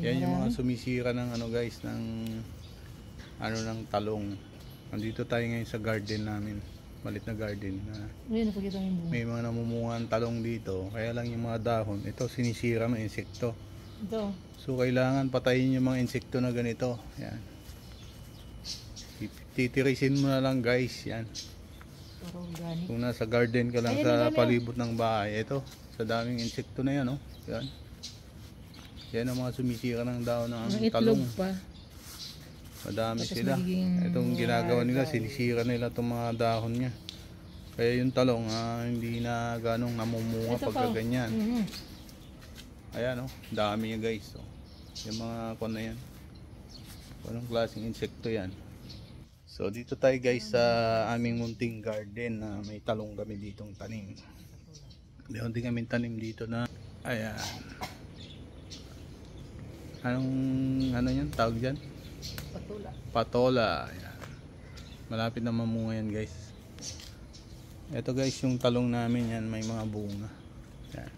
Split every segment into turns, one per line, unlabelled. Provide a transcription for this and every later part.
Yan yung mga sumisira ng ano guys, ng ano ng talong. Nandito tayo ngayon sa garden namin. Malit na garden na may mga namumungan talong dito. Kaya lang yung mga dahon, ito sinisira ng insekto.
Ito.
So kailangan patayin yung mga insekto na ganito. Yan. Titirisin mo na lang guys, yan. Kung nasa garden ka lang sa palibot ng bahay, ito, sa daming insekto na yan, oh. Yan. Yan ang mga sumisira ng dahon ng talong.
Pa.
Madami sila. Itong ginagawa nila, sinisira nila itong mga dahon niya. Kaya yung talong, hindi na ganong namumunga pagka ganyan. Ayan, oh, dami niya guys. Oh. Yung mga kon na yan. Anong klaseng insekto yan. So dito tayo guys sa aming munting garden na may talong kami ditong tanim. Meron din kami tanim dito na, ayan. Ano yan? Tawag dyan?
Patola.
Patola. Ayan. Malapit na mamunga yan guys. Ito guys yung talong namin yan, may mga bunga. Ayan.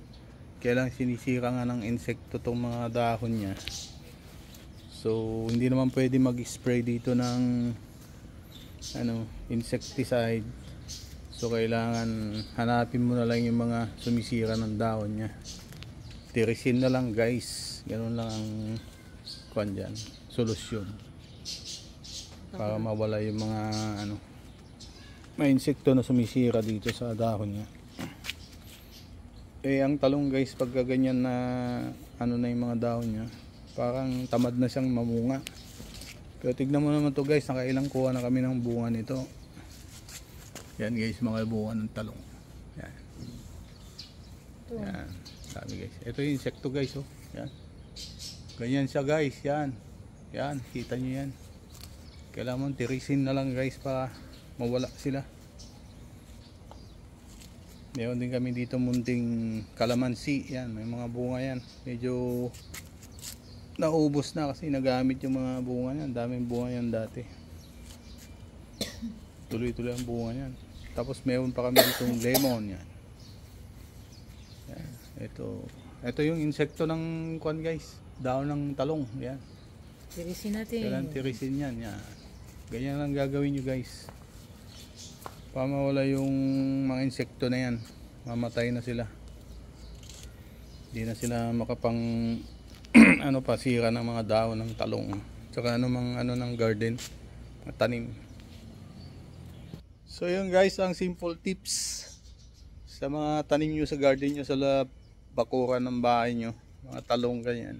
Kaya lang sinisira nga ng insekto tong mga dahon niya. So hindi naman pwede mag-spray dito ng insecticide. So kailangan hanapin mo na lang yung mga sumisira ng dahon niya. Tirisin na lang guys. Ganun lang ang solusyon. Para mawala yung mga may insekto na sumisira dito sa dahon niya. Ang talong guys, pagka ganyan na na yung mga dahon niya, parang tamad na siyang mamunga. Pero tignan mo naman to guys, nakailang kuha na kami ng bunga nito. Yan guys, mga bunga ng talong. Yan. Yan. Sabi guys. Ito yung insekto guys, oh. Yan. Ganyan siya guys, yan. Yan, kita nyo yan. Kailangan mo tirisin na lang guys para mawala sila. Meron din kami dito munting kalamansi. Yan, may mga bunga yan. Medyo naubos na kasi nagamit yung mga bunga yan. Daming bunga yan dati. Tuloy-tuloy ang bunga yan. Tapos meron pa kami ditong lemon yan. Yan. Ito yung insekto ng kwan guys. Dahon ng talong. Yan.
Tirisin natin.
Kailangan tirisin yan. Yan. Ganyan lang gagawin nyo guys. Para mawala yung mga insekto na yan. Mamatay na sila. Hindi na sila makapang pasira ng mga dahon ng talong. Tsaka ng garden. Tanim. So yun guys, ang simple tips sa mga tanim nyo sa garden nyo, sa bakuran ng bahay nyo. Mga talong ganyan.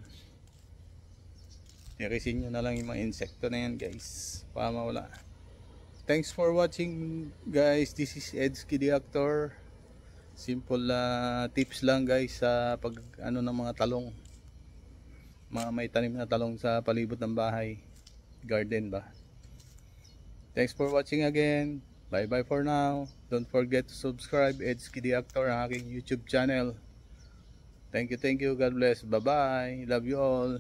Tirisin nyo na lang yung mga insekto na yan guys. Para mawala. Thanks for watching guys. This is Edski the Actor. Simple tips lang guys sa pag ng mga talong. Mga may tanim na talong sa palibot ng bahay. Garden ba. Thanks for watching again. Bye bye for now. Don't forget to subscribe Edski the Actor, ang aking YouTube channel. Thank you. God bless. Bye bye. Love you all.